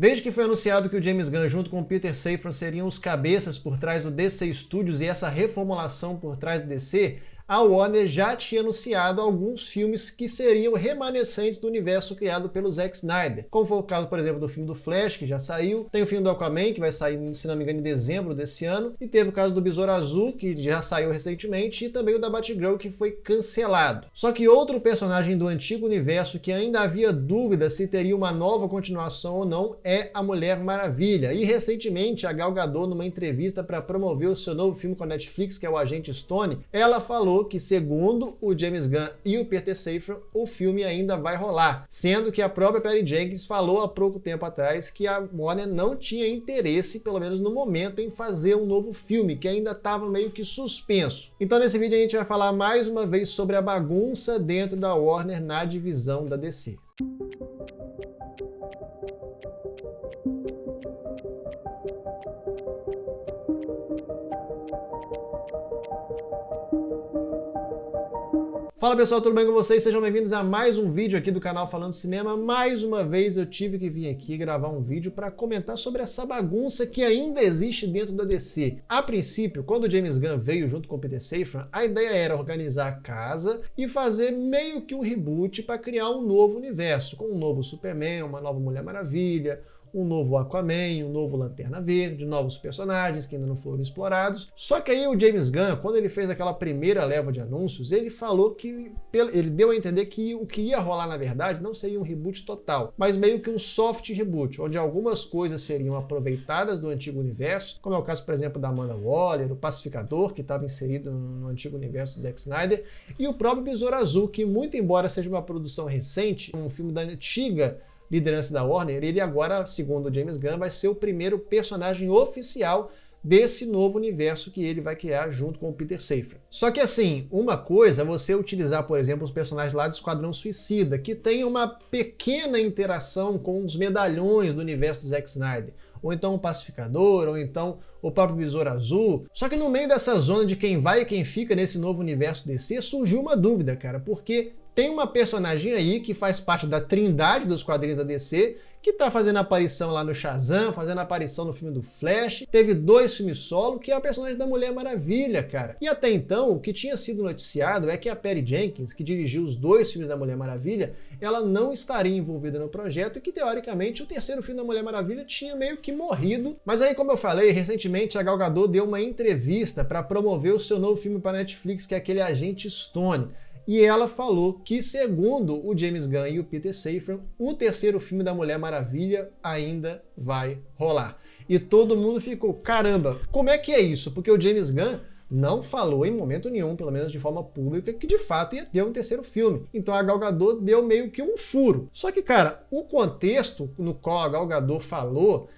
Desde que foi anunciado que o James Gunn junto com o Peter Safran seriam os cabeças por trás do DC Studios e essa reformulação por trás do DC, a Warner já tinha anunciado alguns filmes que seriam remanescentes do universo criado pelo Zack Snyder, como foi o caso, por exemplo, do filme do Flash, que já saiu, tem o filme do Aquaman, que vai sair, se não me engano, em dezembro desse ano, e teve o caso do Besouro Azul, que já saiu recentemente, e também o da Batgirl, que foi cancelado. Só que outro personagem do antigo universo que ainda havia dúvida se teria uma nova continuação ou não é a Mulher Maravilha, e recentemente a Gal Gadot, numa entrevista para promover o seu novo filme com a Netflix, que é o Agente Stone, ela falou que, segundo o James Gunn e o Peter Safran, o filme ainda vai rolar, sendo que a própria Patty Jenkins falou há pouco tempo atrás que a Warner não tinha interesse, pelo menos no momento, em fazer um novo filme, que ainda estava meio que suspenso. Então nesse vídeo a gente vai falar mais uma vez sobre a bagunça dentro da Warner na divisão da DC. Fala pessoal, tudo bem com vocês? Sejam bem-vindos a mais um vídeo aqui do canal Falando Cinema. Mais uma vez eu tive que vir aqui gravar um vídeo para comentar sobre essa bagunça que ainda existe dentro da DC. A princípio, quando o James Gunn veio junto com o Peter Safran, a ideia era organizar a casa e fazer meio que um reboot para criar um novo universo, com um novo Superman, uma nova Mulher Maravilha, um novo Aquaman, um novo Lanterna Verde, novos personagens que ainda não foram explorados. Só que aí o James Gunn, quando ele fez aquela primeira leva de anúncios, ele falou que, ele deu a entender que o que ia rolar na verdade não seria um reboot total, mas meio que um soft reboot, onde algumas coisas seriam aproveitadas do antigo universo, como é o caso, por exemplo, da Amanda Waller, o Pacificador, que estava inserido no antigo universo do Zack Snyder, e o próprio Besouro Azul, que muito embora seja uma produção recente, um filme da antiga liderança da Warner, ele agora, segundo o James Gunn, vai ser o primeiro personagem oficial desse novo universo que ele vai criar junto com o Peter Safran. Só que assim, uma coisa é você utilizar, por exemplo, os personagens lá do Esquadrão Suicida, que tem uma pequena interação com os medalhões do universo do Zack Snyder, ou então o Pacificador, ou então o próprio Besouro Azul. Só que no meio dessa zona de quem vai e quem fica nesse novo universo DC, surgiu uma dúvida, cara, porque tem uma personagem aí que faz parte da trindade dos quadrinhos da DC, que tá fazendo aparição lá no Shazam, fazendo aparição no filme do Flash, teve 2 filmes solo, que é a personagem da Mulher Maravilha, cara. E até então, o que tinha sido noticiado é que a Patty Jenkins, que dirigiu os 2 filmes da Mulher Maravilha, ela não estaria envolvida no projeto e que, teoricamente, o terceiro filme da Mulher Maravilha tinha meio que morrido. Mas aí, como eu falei, recentemente a Gal Gadot deu uma entrevista para promover o seu novo filme para Netflix, que é aquele Agente Stone. E ela falou que, segundo o James Gunn e o Peter Safran, o terceiro filme da Mulher Maravilha ainda vai rolar. E todo mundo ficou, caramba, como é que é isso? Porque o James Gunn não falou em momento nenhum, pelo menos de forma pública, que de fato ia ter um terceiro filme. Então a Gal Gadot deu meio que um furo. Só que, cara, o contexto no qual a Gal Gadot falou,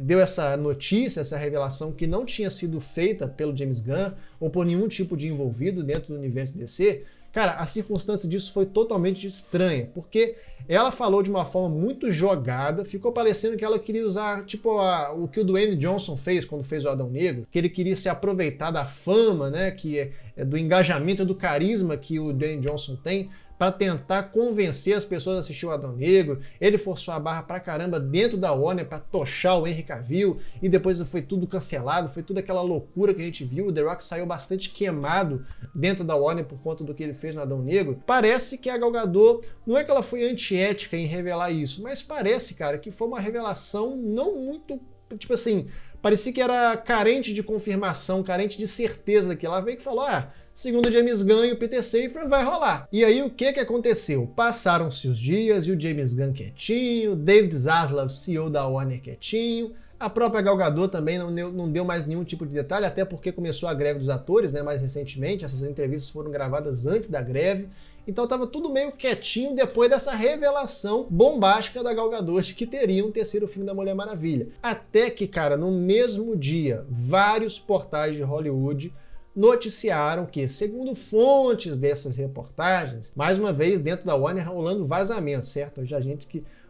deu essa notícia, essa revelação que não tinha sido feita pelo James Gunn ou por nenhum tipo de envolvido dentro do universo DC, cara, a circunstância disso foi totalmente estranha, porque ela falou de uma forma muito jogada, ficou parecendo que ela queria usar, tipo, o que o Dwayne Johnson fez quando fez o Adão Negro, que ele queria se aproveitar da fama, né, que é do engajamento, do carisma que o Dwayne Johnson tem, para tentar convencer as pessoas a assistir o Adão Negro. Ele forçou a barra pra caramba dentro da Warner para tochar o Henry Cavill, e depois foi tudo cancelado, foi tudo aquela loucura que a gente viu. O The Rock saiu bastante queimado dentro da Warner por conta do que ele fez no Adão Negro. Parece que a Gal Gadot, não é que ela foi antiética em revelar isso, mas parece, cara, que foi uma revelação não muito, tipo assim, parecia que era carente de confirmação, carente de certeza daquilo. Ela veio que falou, segundo o James Gunn e o Peter Safran, vai rolar. E aí o que aconteceu? Passaram-se os dias e o James Gunn quietinho, David Zaslav, CEO da Warner, quietinho, a própria Gal Gadot também não deu mais nenhum tipo de detalhe, até porque começou a greve dos atores, né, mais recentemente. Essas entrevistas foram gravadas antes da greve. Então estava tudo meio quietinho depois dessa revelação bombástica da Gal Gadot de que teria um terceiro filme da Mulher Maravilha. Até que, cara, no mesmo dia, vários portais de Hollywood noticiaram que, segundo fontes dessas reportagens, mais uma vez dentro da Warner rolando vazamento, certo?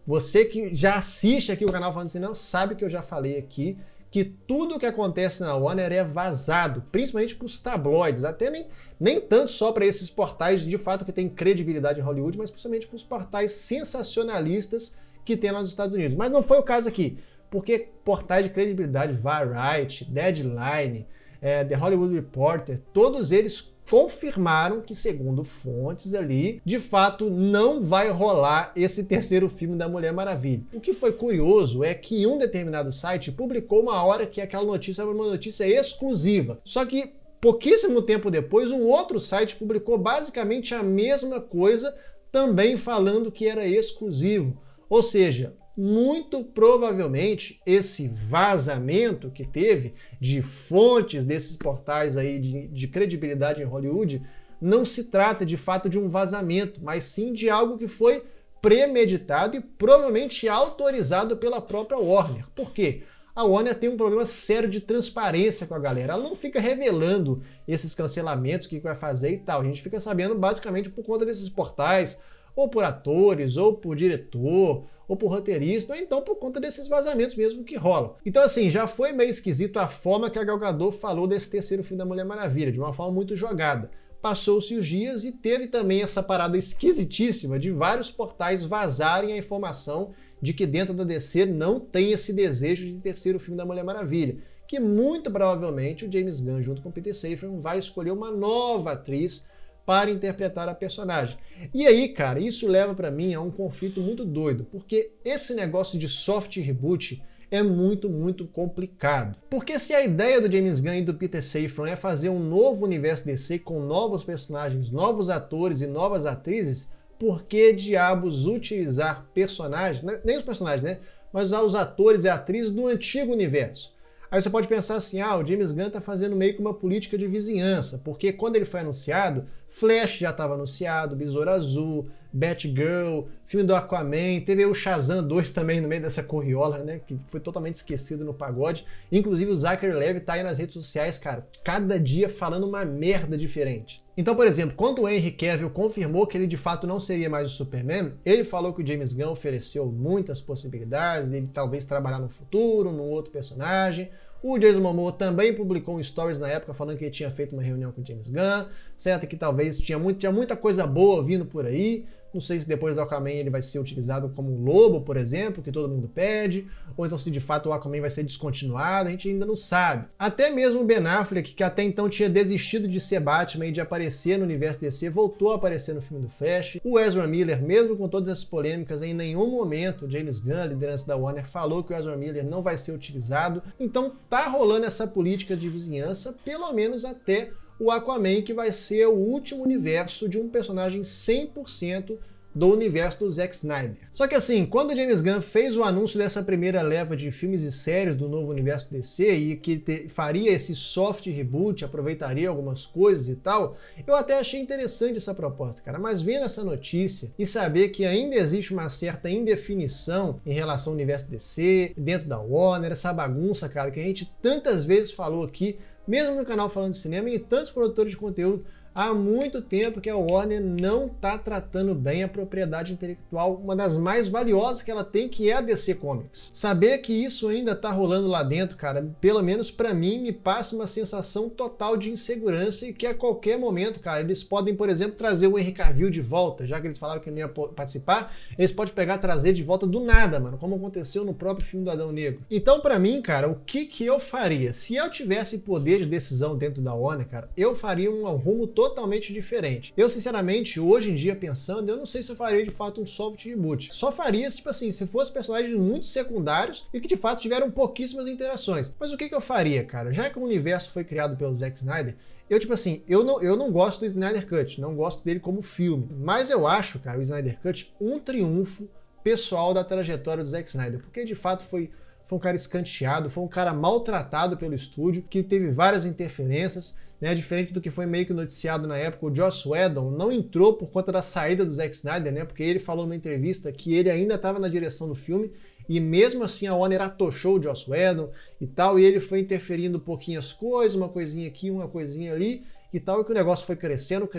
Você que já assiste aqui o canal Falando Cinema sabe que eu já falei aqui que tudo que acontece na Warner é vazado, principalmente para os tabloides, até nem tanto só para esses portais de fato que têm credibilidade em Hollywood, mas principalmente para os portais sensacionalistas que tem lá nos Estados Unidos. Mas não foi o caso aqui, porque portais de credibilidade, Variety, Deadline, The Hollywood Reporter, todos eles confirmaram que, segundo fontes ali, de fato não vai rolar esse terceiro filme da Mulher Maravilha. O que foi curioso é que um determinado site publicou uma hora que aquela notícia era uma notícia exclusiva. Só que pouquíssimo tempo depois, um outro site publicou basicamente a mesma coisa, também falando que era exclusivo. Ou seja, muito provavelmente esse vazamento que teve de fontes desses portais aí de credibilidade em Hollywood não se trata de fato de um vazamento, mas sim de algo que foi premeditado e provavelmente autorizado pela própria Warner. Por quê? A Warner tem um problema sério de transparência com a galera. Ela não fica revelando esses cancelamentos, o que vai fazer e tal. A gente fica sabendo basicamente por conta desses portais, ou por atores, ou por diretor, ou por roteirista, ou então por conta desses vazamentos mesmo que rolam. Então assim, já foi meio esquisito a forma que a Gal Gadot falou desse terceiro filme da Mulher Maravilha, de uma forma muito jogada. Passou-se os dias e teve também essa parada esquisitíssima de vários portais vazarem a informação de que dentro da DC não tem esse desejo de terceiro filme da Mulher Maravilha, que muito provavelmente o James Gunn, junto com o Peter Safran, vai escolher uma nova atriz para interpretar a personagem. E aí, cara, isso leva para mim a um conflito muito doido, porque esse negócio de soft reboot é muito complicado. Porque se a ideia do James Gunn e do Peter Safran é fazer um novo universo DC com novos personagens, novos atores e novas atrizes, por que diabos utilizar personagens, nem os personagens, né? Mas usar os atores e atrizes do antigo universo? Aí você pode pensar assim, o James Gunn tá fazendo meio que uma política de vizinhança, porque quando ele foi anunciado, Flash já estava anunciado, Besouro Azul, Batgirl, filme do Aquaman, teve o Shazam 2 também no meio dessa corriola, né, que foi totalmente esquecido no pagode. Inclusive o Zachary Levi tá aí nas redes sociais, cara, cada dia falando uma merda diferente. Então, por exemplo, quando o Henry Cavill confirmou que ele de fato não seria mais o Superman, ele falou que o James Gunn ofereceu muitas possibilidades dele talvez trabalhar no futuro, num outro personagem. O Jason Momoa também publicou um stories na época falando que ele tinha feito uma reunião com o James Gunn, certo? Que talvez tinha muita coisa boa vindo por aí. Não sei se depois do Aquaman ele vai ser utilizado como um lobo, por exemplo, que todo mundo pede, ou então se de fato o Aquaman vai ser descontinuado, a gente ainda não sabe. Até mesmo o Ben Affleck, que até então tinha desistido de ser Batman e de aparecer no universo DC, voltou a aparecer no filme do Flash. O Ezra Miller, mesmo com todas essas polêmicas, em nenhum momento o James Gunn, a liderança da Warner, falou que o Ezra Miller não vai ser utilizado. Então tá rolando essa política de vizinhança, pelo menos até o Aquaman, que vai ser o último universo de um personagem 100% do universo do Zack Snyder. Só que assim, quando o James Gunn fez o anúncio dessa primeira leva de filmes e séries do novo universo DC e que faria esse soft reboot, aproveitaria algumas coisas e tal, eu até achei interessante essa proposta, cara. Mas vendo essa notícia e saber que ainda existe uma certa indefinição em relação ao universo DC, dentro da Warner, essa bagunça, cara, que a gente tantas vezes falou aqui, mesmo no canal Falando de Cinema e em tantos produtores de conteúdo, há muito tempo que a Warner não está tratando bem a propriedade intelectual, uma das mais valiosas que ela tem, que é a DC Comics. Saber que isso ainda está rolando lá dentro, cara, pelo menos para mim, me passa uma sensação total de insegurança e que a qualquer momento, cara, eles podem, por exemplo, trazer o Henry Cavill de volta, já que eles falaram que não ia participar, eles podem pegar e trazer de volta do nada, mano, como aconteceu no próprio filme do Adão Negro. Então, para mim, cara, o que eu faria? Se eu tivesse poder de decisão dentro da Warner, cara, eu faria um rumo totalmente diferente. Eu, sinceramente, hoje em dia, pensando, eu não sei se eu faria de fato um soft reboot. Só faria, tipo assim, se fosse personagens muito secundários e que de fato tiveram pouquíssimas interações. Mas o que eu faria, cara? Já que o universo foi criado pelo Zack Snyder, eu não gosto do Snyder Cut, não gosto dele como filme. Mas eu acho, cara, o Snyder Cut um triunfo pessoal da trajetória do Zack Snyder, porque de fato foi um cara escanteado, foi um cara maltratado pelo estúdio, que teve várias interferências, né? Diferente do que foi meio que noticiado na época, o Joss Whedon não entrou por conta da saída do Zack Snyder, né? Porque ele falou numa entrevista que ele ainda estava na direção do filme, e mesmo assim a Warner atochou o Joss Whedon e tal, e ele foi interferindo um pouquinho as coisas, uma coisinha aqui, uma coisinha ali, e tal, e que o negócio foi crescendo,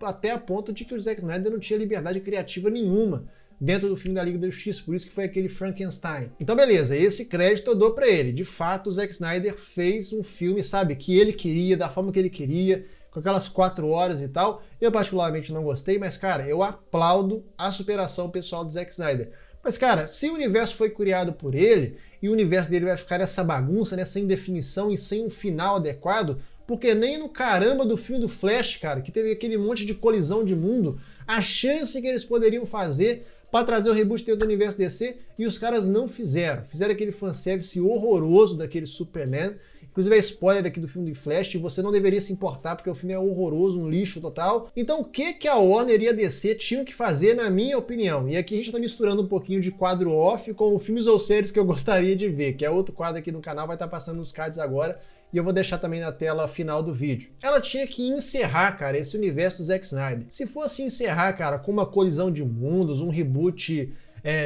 até a ponto de que o Zack Snyder não tinha liberdade criativa nenhuma dentro do filme da Liga da Justiça, por isso que foi aquele Frankenstein. Então beleza, esse crédito eu dou pra ele. De fato, o Zack Snyder fez um filme, sabe, que ele queria, da forma que ele queria, com aquelas 4 horas e tal. Eu particularmente não gostei, mas cara, eu aplaudo a superação pessoal do Zack Snyder. Mas, cara, se o universo foi criado por ele, e o universo dele vai ficar nessa bagunça, nessa indefinição e sem um final adequado, porque nem no caramba do filme do Flash, cara, que teve aquele monte de colisão de mundo, a chance que eles poderiam fazer para trazer o reboot dentro do universo DC, e os caras não fizeram. Fizeram aquele fanservice horroroso daquele Superman. Inclusive é spoiler aqui do filme do Flash, e você não deveria se importar porque o filme é horroroso, um lixo total. Então o que a Warner e a DC tinham que fazer, na minha opinião? E aqui a gente tá misturando um pouquinho de quadro off com filmes ou séries que eu gostaria de ver, que é outro quadro aqui no canal, vai estar passando nos cards agora, e eu vou deixar também na tela final do vídeo. Ela tinha que encerrar, cara, esse universo do Zack Snyder. Se fosse encerrar, cara, com uma colisão de mundos, um reboot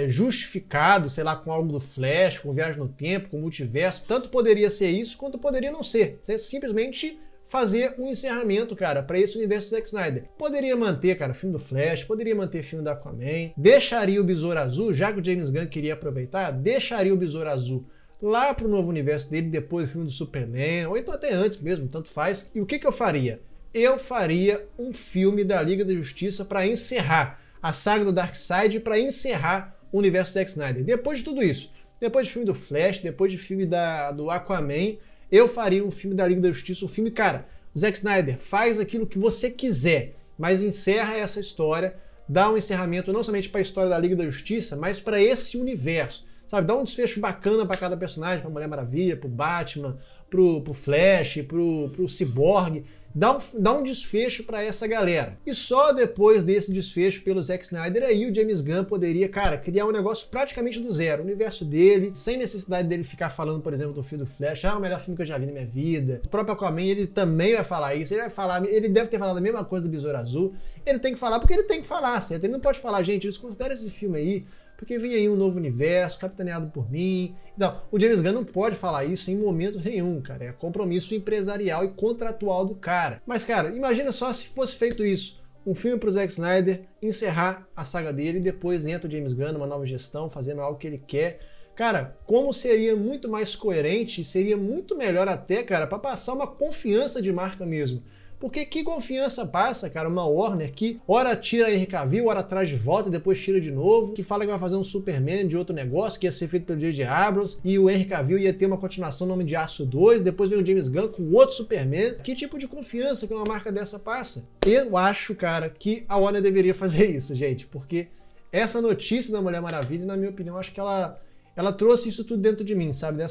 justificado, sei lá, com algo do Flash, com viagem no tempo, com multiverso, tanto poderia ser isso, quanto poderia não ser. Você simplesmente fazer um encerramento, cara, para esse universo do Zack Snyder. Poderia manter, cara, filme do Flash, poderia manter filme da Aquaman, deixaria o Besouro Azul, já que o James Gunn queria aproveitar, deixaria o Besouro Azul lá pro novo universo dele, depois do filme do Superman, ou então até antes mesmo, tanto faz. E o que eu faria? Eu faria um filme da Liga da Justiça para encerrar a saga do Darkseid, para encerrar o universo Zack Snyder. Depois de tudo isso, depois do filme do Flash, depois do filme do Aquaman, eu faria um filme da Liga da Justiça, um filme, cara, o Zack Snyder faz aquilo que você quiser, mas encerra essa história, dá um encerramento não somente para a história da Liga da Justiça, mas para esse universo. Sabe, dá um desfecho bacana para cada personagem, pra Mulher Maravilha, pro Batman, pro Flash, pro Cyborg. Dá um desfecho para essa galera. E só depois desse desfecho pelo Zack Snyder, aí o James Gunn poderia, cara, criar um negócio praticamente do zero. O universo dele, sem necessidade dele ficar falando, por exemplo, do filme do Flash, o melhor filme que eu já vi na minha vida. O próprio Aquaman, ele também vai falar isso. Ele deve ter falado a mesma coisa do Besouro Azul. Ele tem que falar porque ele tem que falar, certo? Ele não pode falar, gente, desconsidera esse filme aí, porque vem aí um novo universo, capitaneado por mim. Não, o James Gunn não pode falar isso em momento nenhum, cara. É compromisso empresarial e contratual do cara. Mas, cara, imagina só se fosse feito isso. Um filme pro Zack Snyder, encerrar a saga dele e depois entra o James Gunn numa nova gestão, fazendo algo que ele quer. Cara, como seria muito mais coerente, seria muito melhor até, cara, para passar uma confiança de marca mesmo. Porque que confiança passa, cara, uma Warner que ora tira Henry Cavill, ora traz de volta e depois tira de novo, que fala que vai fazer um Superman de outro negócio, que ia ser feito pelo J.J. Abrams, e o Henry Cavill ia ter uma continuação no Homem de Aço 2, depois vem o James Gunn com outro Superman. Que tipo de confiança que uma marca dessa passa? Eu acho, cara, que a Warner deveria fazer isso, gente, porque essa notícia da Mulher Maravilha, na minha opinião, acho que ela trouxe isso tudo dentro de mim, sabe?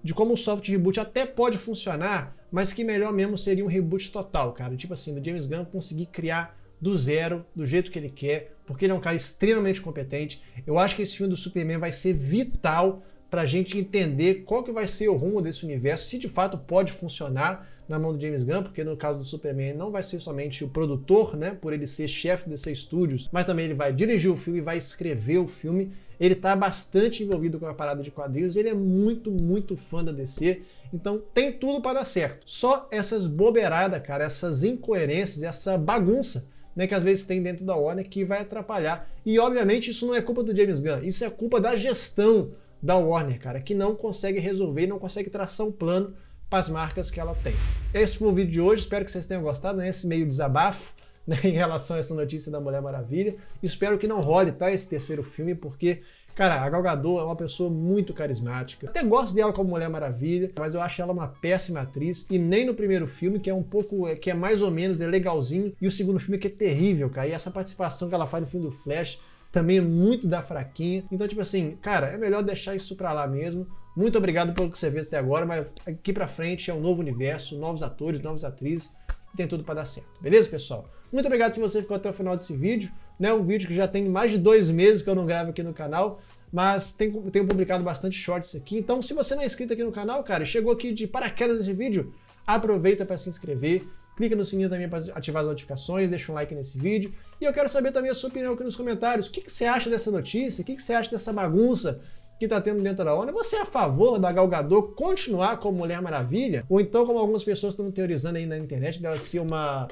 De como o soft reboot até pode funcionar, mas que melhor mesmo seria um reboot total, cara. Tipo assim, do James Gunn conseguir criar do zero, do jeito que ele quer, porque ele é um cara extremamente competente. Eu acho que esse filme do Superman vai ser vital pra gente entender qual que vai ser o rumo desse universo, se de fato pode funcionar na mão do James Gunn, porque no caso do Superman não vai ser somente o produtor, né, por ele ser chefe DC Studios, mas também ele vai dirigir o filme, vai escrever o filme. Ele tá bastante envolvido com a parada de quadrinhos, ele é muito, muito fã da DC, então tem tudo para dar certo. Só essas bobeiradas, cara, essas incoerências, essa bagunça, né, que às vezes tem dentro da Warner que vai atrapalhar. E obviamente isso não é culpa do James Gunn, isso é culpa da gestão da Warner, cara, que não consegue resolver, não consegue traçar um plano para as marcas que ela tem. Esse foi o vídeo de hoje, espero que vocês tenham gostado, né, esse meio desabafo, né, em relação a essa notícia da Mulher Maravilha. Espero que não role, tá, esse terceiro filme, porque, cara, a Gal Gadot é uma pessoa muito carismática. Até gosto dela como Mulher Maravilha, mas eu acho ela uma péssima atriz. E nem no primeiro filme, que é um pouco, que é mais ou menos, é legalzinho, e o segundo filme que é terrível, cara. E essa participação que ela faz no filme do Flash também é muito da fraquinha. Então, tipo assim, cara, é melhor deixar isso pra lá mesmo. Muito obrigado pelo que você fez até agora, mas aqui pra frente é um novo universo, novos atores, novas atrizes, e tem tudo pra dar certo. Beleza, pessoal? Muito obrigado se você ficou até o final desse vídeo, né? Um vídeo que já tem mais de 2 meses que eu não gravo aqui no canal, mas tenho publicado bastante shorts aqui. Então, se você não é inscrito aqui no canal, cara, chegou aqui de paraquedas nesse vídeo, aproveita para se inscrever, clica no sininho também para ativar as notificações, deixa um like nesse vídeo. E eu quero saber também a sua opinião aqui nos comentários. O que você acha dessa notícia? O que você acha dessa bagunça que tá tendo dentro da Warner? Você é a favor da Gal Gadot continuar como Mulher Maravilha? Ou então, como algumas pessoas estão teorizando aí na internet, dela ser uma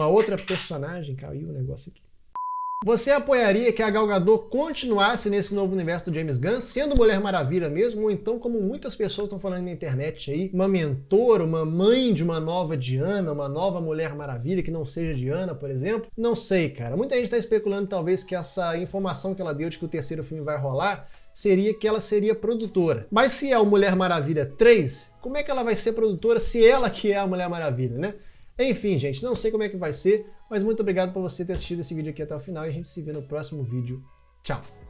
outra personagem? Caiu o negócio aqui. Você apoiaria que a Gal Gadot continuasse nesse novo universo do James Gunn, sendo Mulher Maravilha mesmo, ou então, como muitas pessoas estão falando na internet aí, uma mentora, uma mãe de uma nova Diana, uma nova Mulher Maravilha que não seja Diana, por exemplo? Não sei, cara. Muita gente está especulando talvez que essa informação que ela deu de que o terceiro filme vai rolar seria que ela seria produtora. Mas se é o Mulher Maravilha 3, como é que ela vai ser produtora se ela que é a Mulher Maravilha, né? Enfim, gente, não sei como é que vai ser, mas muito obrigado por você ter assistido esse vídeo aqui até o final e a gente se vê no próximo vídeo. Tchau!